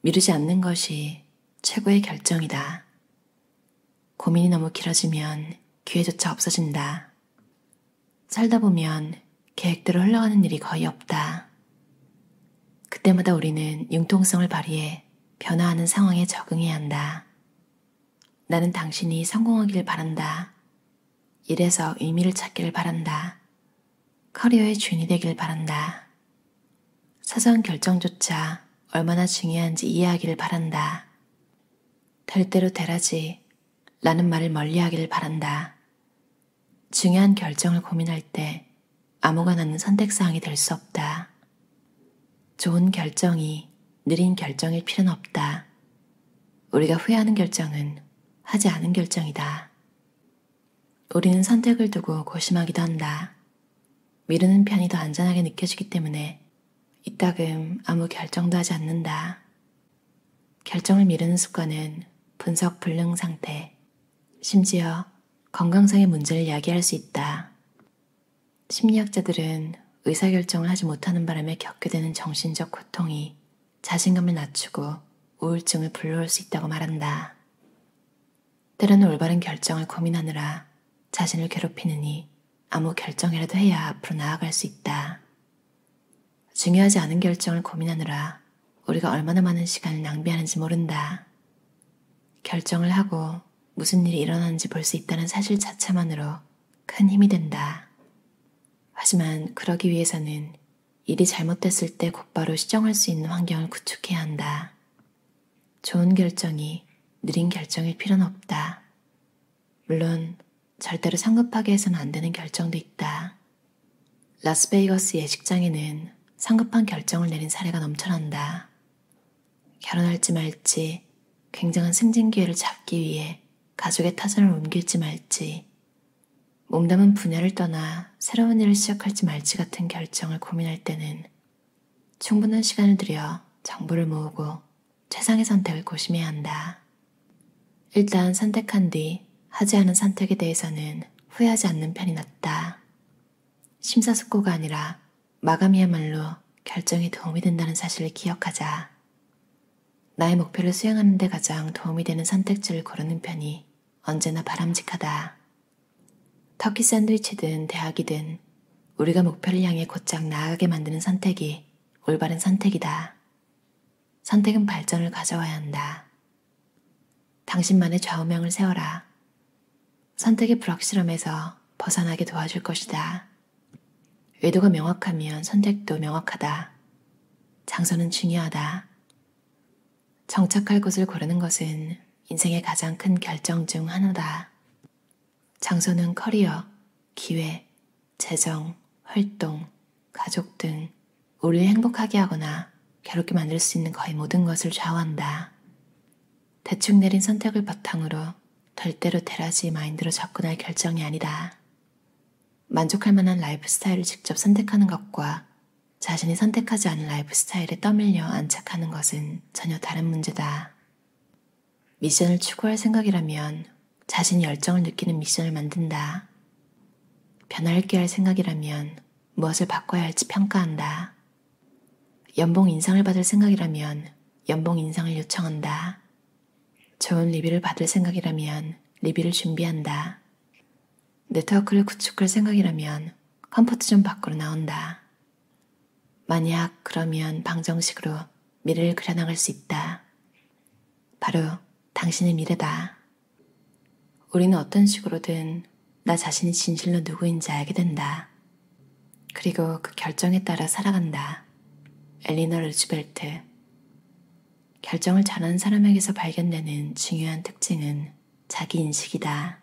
미루지 않는 것이 최고의 결정이다. 고민이 너무 길어지면 기회조차 없어진다. 살다 보면 계획대로 흘러가는 일이 거의 없다. 그때마다 우리는 융통성을 발휘해 변화하는 상황에 적응해야 한다. 나는 당신이 성공하길 바란다. 일에서 의미를 찾기를 바란다. 커리어의 주인이 되길 바란다. 사소한 결정조차 얼마나 중요한지 이해하기를 바란다. 될 대로 되라지 라는 말을 멀리하기를 바란다. 중요한 결정을 고민할 때 아무가 나는 선택사항이 될 수 없다. 좋은 결정이 느린 결정일 필요는 없다. 우리가 후회하는 결정은 하지 않은 결정이다. 우리는 선택을 두고 고심하기도 한다. 미루는 편이 더 안전하게 느껴지기 때문에 이따금 아무 결정도 하지 않는다. 결정을 미루는 습관은 분석 불능 상태, 심지어 건강상의 문제를 야기할 수 있다. 심리학자들은 의사결정을 하지 못하는 바람에 겪게 되는 정신적 고통이 자신감을 낮추고 우울증을 불러올 수 있다고 말한다. 때로는 올바른 결정을 고민하느라 자신을 괴롭히느니 아무 결정이라도 해야 앞으로 나아갈 수 있다. 중요하지 않은 결정을 고민하느라 우리가 얼마나 많은 시간을 낭비하는지 모른다. 결정을 하고 무슨 일이 일어나는지 볼 수 있다는 사실 자체만으로 큰 힘이 된다. 하지만 그러기 위해서는 일이 잘못됐을 때 곧바로 시정할 수 있는 환경을 구축해야 한다. 좋은 결정이 느린 결정일 필요는 없다. 물론 절대로 성급하게 해서는 안 되는 결정도 있다. 라스베이거스 예식장에는 성급한 결정을 내린 사례가 넘쳐난다. 결혼할지 말지, 굉장한 승진 기회를 잡기 위해 가족의 타전을 옮길지 말지, 몸담은 분야를 떠나 새로운 일을 시작할지 말지 같은 결정을 고민할 때는 충분한 시간을 들여 정보를 모으고 최상의 선택을 고심해야 한다. 일단 선택한 뒤 하지 않은 선택에 대해서는 후회하지 않는 편이 낫다. 심사숙고가 아니라 마감이야말로 결정에 도움이 된다는 사실을 기억하자. 나의 목표를 수행하는 데 가장 도움이 되는 선택지를 고르는 편이 언제나 바람직하다. 터키 샌드위치든 대학이든 우리가 목표를 향해 곧장 나아가게 만드는 선택이 올바른 선택이다. 선택은 발전을 가져와야 한다. 당신만의 좌우명을 세워라. 선택의 불확실함에서 벗어나게 도와줄 것이다. 의도가 명확하면 선택도 명확하다. 장소는 중요하다. 정착할 곳을 고르는 것은 인생의 가장 큰 결정 중 하나다. 장소는 커리어, 기회, 재정, 활동, 가족 등 우리를 행복하게 하거나 괴롭게 만들 수 있는 거의 모든 것을 좌우한다. 대충 내린 선택을 바탕으로 될 대로 되라지 마인드로 접근할 결정이 아니다. 만족할 만한 라이프 스타일을 직접 선택하는 것과 자신이 선택하지 않은 라이프 스타일에 떠밀려 안착하는 것은 전혀 다른 문제다. 미션을 추구할 생각이라면 자신이 열정을 느끼는 미션을 만든다. 변화를 꾀할 생각이라면 무엇을 바꿔야 할지 평가한다. 연봉 인상을 받을 생각이라면 연봉 인상을 요청한다. 좋은 리뷰를 받을 생각이라면 리뷰를 준비한다. 네트워크를 구축할 생각이라면 컴포트존 밖으로 나온다. 만약 그러면 방정식으로 미래를 그려나갈 수 있다. 바로 당신의 미래다. 우리는 어떤 식으로든 나 자신이 진실로 누구인지 알게 된다. 그리고 그 결정에 따라 살아간다. 엘리너 루즈벨트. 결정을 잘하는 사람에게서 발견되는 중요한 특징은 자기인식이다.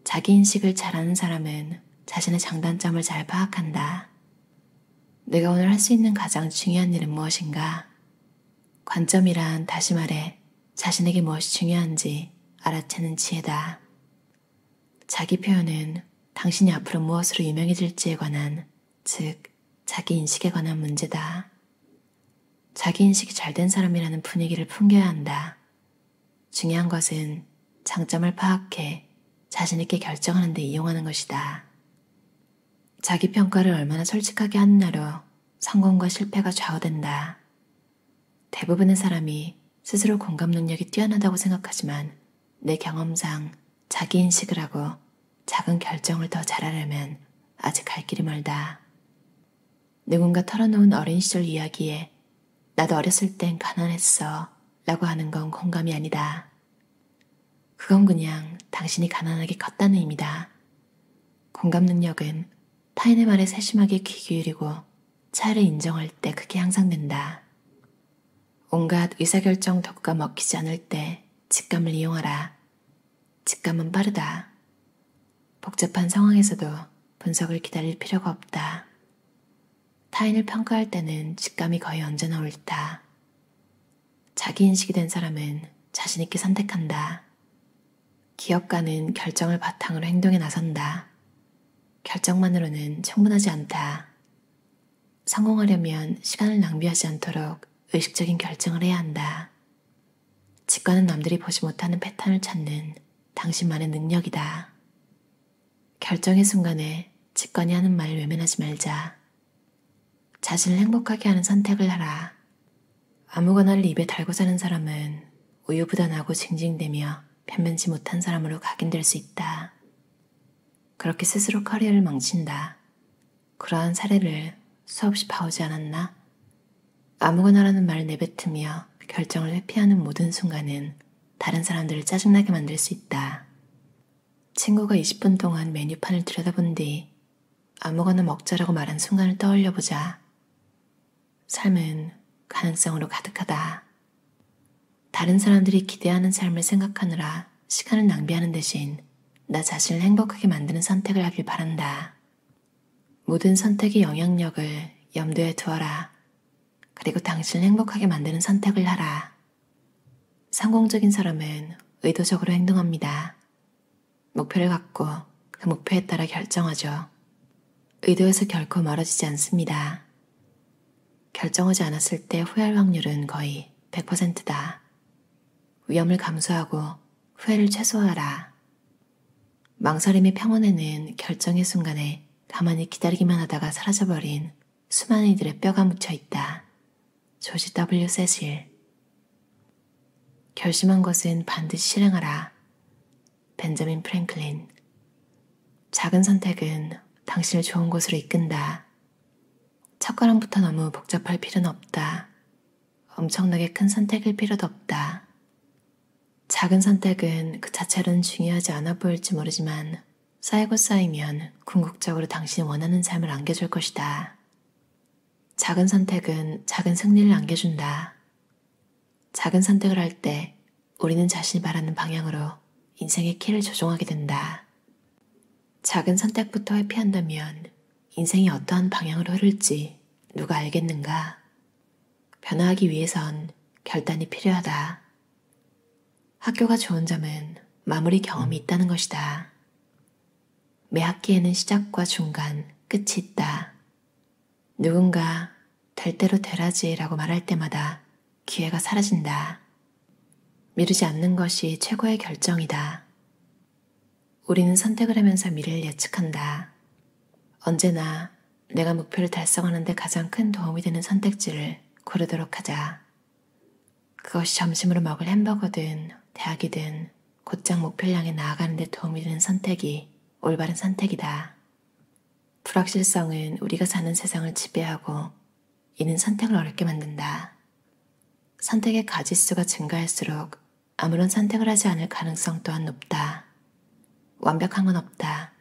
자기인식을 잘하는 사람은 자신의 장단점을 잘 파악한다. 내가 오늘 할 수 있는 가장 중요한 일은 무엇인가? 관점이란 다시 말해 자신에게 무엇이 중요한지 알아채는 지혜다. 자기 표현은 당신이 앞으로 무엇으로 유명해질지에 관한, 즉 자기인식에 관한 문제다. 자기인식이 잘된 사람이라는 분위기를 풍겨야 한다. 중요한 것은 장점을 파악해 자신 있게 결정하는 데 이용하는 것이다. 자기평가를 얼마나 솔직하게 하느냐로 성공과 실패가 좌우된다. 대부분의 사람이 스스로 공감 능력이 뛰어나다고 생각하지만 내 경험상 자기인식을 하고 작은 결정을 더 잘하려면 아직 갈 길이 멀다. 누군가 털어놓은 어린 시절 이야기에 나도 어렸을 땐 가난했어 라고 하는 건 공감이 아니다. 그건 그냥 당신이 가난하게 컸다는 의미다. 공감 능력은 타인의 말에 세심하게 귀 기울이고 차이를 인정할 때 크게 향상된다. 온갖 의사결정 도구가 먹히지 않을 때 직감을 이용하라. 직감은 빠르다. 복잡한 상황에서도 분석을 기다릴 필요가 없다. 타인을 평가할 때는 직감이 거의 언제나 옳다. 자기인식이 된 사람은 자신있게 선택한다. 기업가는 결정을 바탕으로 행동에 나선다. 결정만으로는 충분하지 않다. 성공하려면 시간을 낭비하지 않도록 의식적인 결정을 해야 한다. 직관은 남들이 보지 못하는 패턴을 찾는 당신만의 능력이다. 결정의 순간에 직관이 하는 말을 외면하지 말자. 자신을 행복하게 하는 선택을 하라. 아무거나를 입에 달고 사는 사람은 우유부단하고 징징대며 변변치 못한 사람으로 각인될 수 있다. 그렇게 스스로 커리어를 망친다. 그러한 사례를 수없이 봐오지 않았나? 아무거나라는 말을 내뱉으며 결정을 회피하는 모든 순간은 다른 사람들을 짜증나게 만들 수 있다. 친구가 20분 동안 메뉴판을 들여다본 뒤 아무거나 먹자라고 말한 순간을 떠올려보자. 삶은 가능성으로 가득하다. 다른 사람들이 기대하는 삶을 생각하느라 시간을 낭비하는 대신 나 자신을 행복하게 만드는 선택을 하길 바란다. 모든 선택의 영향력을 염두에 두어라. 그리고 당신을 행복하게 만드는 선택을 하라. 성공적인 사람은 의도적으로 행동합니다. 목표를 갖고 그 목표에 따라 결정하죠. 의도에서 결코 멀어지지 않습니다. 결정하지 않았을 때 후회할 확률은 거의 100%다. 위험을 감수하고 후회를 최소화하라. 망설임의 평온에는 결정의 순간에 가만히 기다리기만 하다가 사라져버린 수많은 이들의 뼈가 묻혀 있다. 조지 W. 세실. 결심한 것은 반드시 실행하라. 벤자민 프랭클린. 작은 선택은 당신을 좋은 곳으로 이끈다. 첫걸음부터 너무 복잡할 필요는 없다. 엄청나게 큰 선택일 필요도 없다. 작은 선택은 그 자체로는 중요하지 않아 보일지 모르지만 쌓이고 쌓이면 궁극적으로 당신이 원하는 삶을 안겨줄 것이다. 작은 선택은 작은 승리를 안겨준다. 작은 선택을 할 때 우리는 자신이 바라는 방향으로 인생의 키를 조종하게 된다. 작은 선택부터 회피한다면 인생이 어떠한 방향으로 흐를지 누가 알겠는가? 변화하기 위해선 결단이 필요하다. 학교가 좋은 점은 마무리 경험이 있다는 것이다. 매 학기에는 시작과 중간, 끝이 있다. 누군가 될 대로 되라지라고 말할 때마다 기회가 사라진다. 미루지 않는 것이 최고의 결정이다. 우리는 선택을 하면서 미래를 예측한다. 언제나 내가 목표를 달성하는 데 가장 큰 도움이 되는 선택지를 고르도록 하자. 그것이 점심으로 먹을 햄버거든, 대학이든 곧장 목표를 향해 나아가는 데 도움이 되는 선택이 올바른 선택이다. 불확실성은 우리가 사는 세상을 지배하고 이는 선택을 어렵게 만든다. 선택의 가지수가 증가할수록 아무런 선택을 하지 않을 가능성 또한 높다. 완벽한 건 없다.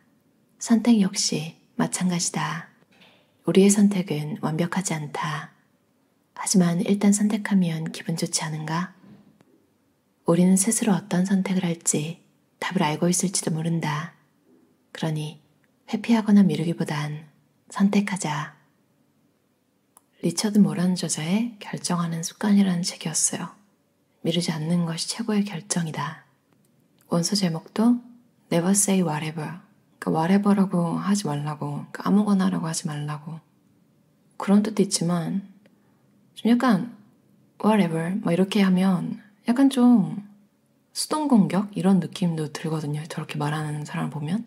선택 역시 마찬가지다. 우리의 선택은 완벽하지 않다. 하지만 일단 선택하면 기분 좋지 않은가? 우리는 스스로 어떤 선택을 할지 답을 알고 있을지도 모른다. 그러니 회피하거나 미루기보단 선택하자. 리처드 모란 저자의 결정하는 습관이라는 책이었어요. 미루지 않는 것이 최고의 결정이다. 원서 제목도 Never say whatever. 그러니까 whatever라고 하지 말라고, 그러니까 아무거나라고 하지 말라고. 그런 뜻도 있지만 좀 약간 whatever 뭐 이렇게 하면 약간 좀 수동 공격 이런 느낌도 들거든요. 저렇게 말하는 사람을 보면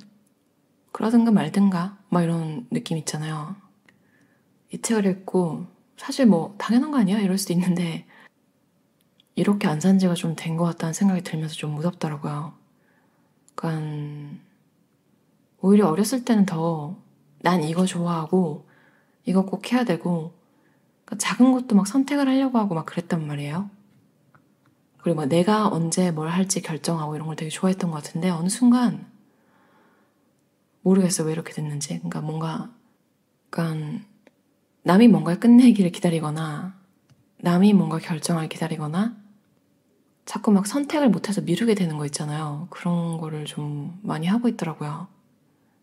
그러든가 말든가 막 이런 느낌 있잖아요. 이 책을 읽고 사실 뭐 당연한 거 아니야? 이럴 수도 있는데 이렇게 안 산 지가 좀 된 것 같다는 생각이 들면서 좀 무섭더라고요. 그러니까 오히려 어렸을 때는 더 난 이거 좋아하고 이거 꼭 해야 되고 그러니까 작은 것도 막 선택을 하려고 하고 막 그랬단 말이에요. 그리고 막 내가 언제 뭘 할지 결정하고 이런 걸 되게 좋아했던 것 같은데 어느 순간 모르겠어요. 왜 이렇게 됐는지. 그러니까 뭔가 약간 남이 뭔가를 끝내기를 기다리거나 남이 뭔가 결정을 기다리거나 자꾸 막 선택을 못해서 미루게 되는 거 있잖아요. 그런 거를 좀 많이 하고 있더라고요.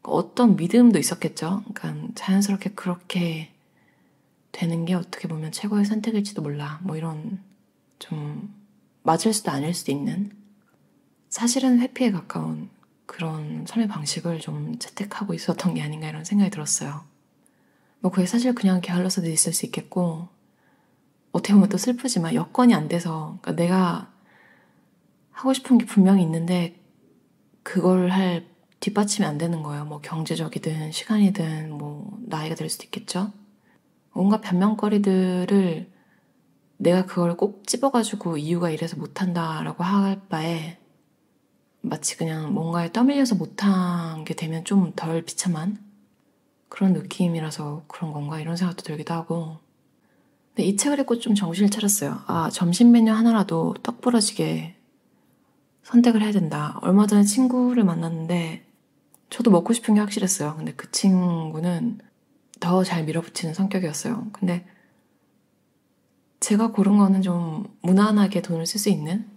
어떤 믿음도 있었겠죠. 그러니까 자연스럽게 그렇게 되는 게 어떻게 보면 최고의 선택일지도 몰라. 뭐 이런 좀 맞을 수도 아닐 수도 있는 사실은 회피에 가까운 그런 삶의 방식을 좀 채택하고 있었던 게 아닌가 이런 생각이 들었어요. 뭐 그게 사실 그냥 게을러서도 있을 수 있겠고 어떻게 보면 또 슬프지만 여건이 안 돼서 그러니까 내가 하고 싶은 게 분명히 있는데 그걸 할 뒷받침이 안 되는 거예요. 뭐 경제적이든 시간이든 뭐 나이가 될 수도 있겠죠. 온갖 변명거리들을 내가 그걸 꼭 집어가지고 이유가 이래서 못한다라고 할 바에 마치 그냥 뭔가에 떠밀려서 못한 게 되면 좀 덜 비참한 그런 느낌이라서 그런 건가 이런 생각도 들기도 하고 근데 이 책을 읽고 좀 정신을 차렸어요. 아, 점심 메뉴 하나라도 떡 부러지게 선택을 해야 된다. 얼마 전에 친구를 만났는데 저도 먹고 싶은 게 확실했어요. 근데 그 친구는 더 잘 밀어붙이는 성격이었어요. 근데 제가 고른 거는 좀 무난하게 돈을 쓸 수 있는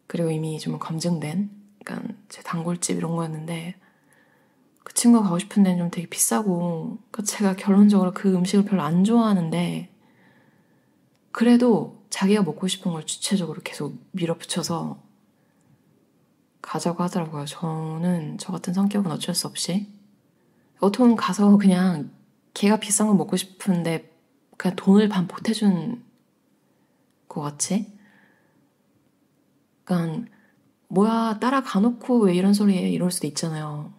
그리고 이미 좀 검증된 그러니까 제 단골집 이런 거였는데 그 친구가 가고 싶은 데는 좀 되게 비싸고 그러니까 제가 결론적으로 그 음식을 별로 안 좋아하는데 그래도 자기가 먹고 싶은 걸 주체적으로 계속 밀어붙여서 가자고 하더라고요. 저는 저 같은 성격은 어쩔 수 없이 어떻게 보면 가서 그냥 걔가 비싼 거 먹고 싶은데 그냥 돈을 반 보태준 것 같이 그러니까 뭐야 따라가 놓고 왜 이런 소리 해 이럴 수도 있잖아요.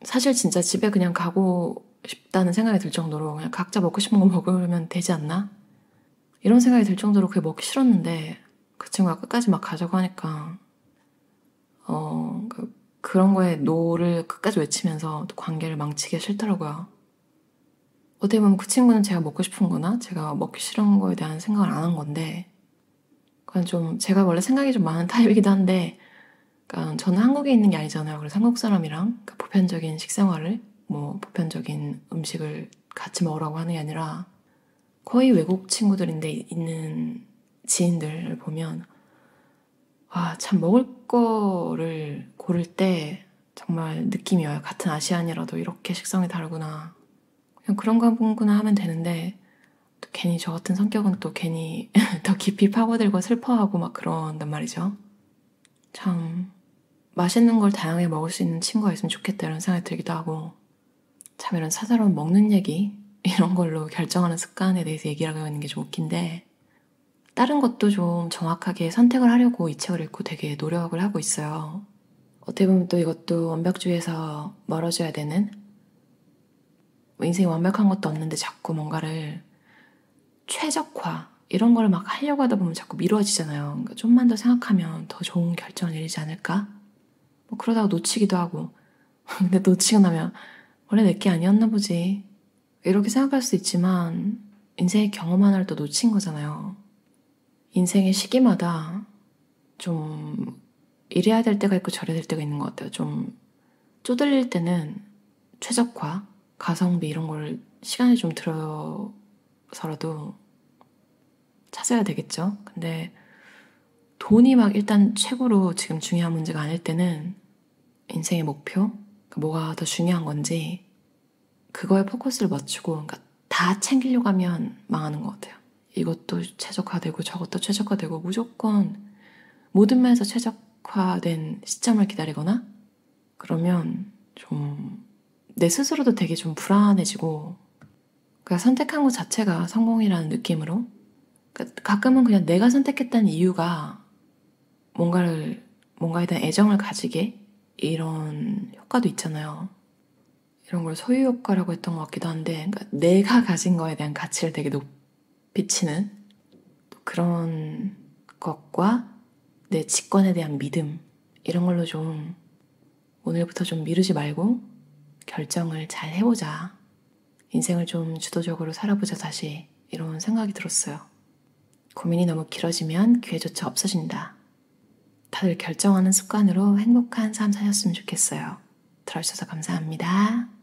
사실 진짜 집에 그냥 가고 싶다는 생각이 들 정도로 그냥 각자 먹고 싶은 거 먹으면 되지 않나? 이런 생각이 들 정도로 그게 먹기 싫었는데 그 친구가 끝까지 막 가자고 하니까 그런 거에 노를 끝까지 외치면서 또 관계를 망치기가 싫더라고요. 어떻게 보면 그 친구는 제가 먹고 싶은 거나 제가 먹기 싫은 거에 대한 생각을 안 한 건데 그건 좀 제가 원래 생각이 좀 많은 타입이기도 한데 그러니까 저는 한국에 있는 게 아니잖아요. 그래서 한국 사람이랑 그 보편적인 식생활을 뭐 보편적인 음식을 같이 먹으라고 하는 게 아니라 거의 외국 친구들인데 있는 지인들을 보면 참 먹을 거를 고를 때 정말 느낌이 와요. 같은 아시안이라도 이렇게 식성이 다르구나. 그냥 그런 거구나 하면 되는데 또 괜히 저 같은 성격은 또 괜히 더 깊이 파고들고 슬퍼하고 막 그런단 말이죠. 참 맛있는 걸 다양하게 먹을 수 있는 친구가 있으면 좋겠다 이런 생각이 들기도 하고 참 이런 사사로운 먹는 얘기 이런 걸로 결정하는 습관에 대해서 얘기를 하고 있는 게 좀 웃긴데 다른 것도 좀 정확하게 선택을 하려고 이 책을 읽고 되게 노력을 하고 있어요. 어떻게 보면 또 이것도 완벽주의에서 멀어져야 되는 뭐 인생이 완벽한 것도 없는데 자꾸 뭔가를 최적화 이런 걸 막 하려고 하다 보면 자꾸 미뤄지잖아요. 그러니까 좀만 더 생각하면 더 좋은 결정을 내리지 않을까? 뭐 그러다가 놓치기도 하고 근데 놓치고 나면 원래 내게 아니었나 보지 이렇게 생각할 수 있지만 인생의 경험 하나를 또 놓친 거잖아요. 인생의 시기마다 좀 이래야 될 때가 있고 저래야 될 때가 있는 것 같아요. 좀 쪼들릴 때는 최적화, 가성비 이런 걸 시간을 좀 들어서라도 찾아야 되겠죠. 근데 돈이 막 일단 최고로 지금 중요한 문제가 아닐 때는 인생의 목표, 그러니까 뭐가 더 중요한 건지 그거에 포커스를 맞추고 그러니까 다 챙기려고 하면 망하는 것 같아요. 이것도 최적화되고 저것도 최적화되고 무조건 모든 면에서 최적화된 시점을 기다리거나 그러면 좀 내 스스로도 되게 좀 불안해지고 그러니까 선택한 것 자체가 성공이라는 느낌으로 그러니까 가끔은 그냥 내가 선택했다는 이유가 뭔가에 대한 애정을 가지게 이런 효과도 있잖아요. 이런 걸 소유 효과라고 했던 것 같기도 한데 그러니까 내가 가진 거에 대한 가치를 되게 높이 치는 그런 것과 내 직관에 대한 믿음, 이런 걸로 좀 오늘부터 좀 미루지 말고 결정을 잘 해보자. 인생을 좀 주도적으로 살아보자 다시, 이런 생각이 들었어요. 고민이 너무 길어지면 기회조차 없어진다. 다들 결정하는 습관으로 행복한 삶 사셨으면 좋겠어요. 들어주셔서 감사합니다.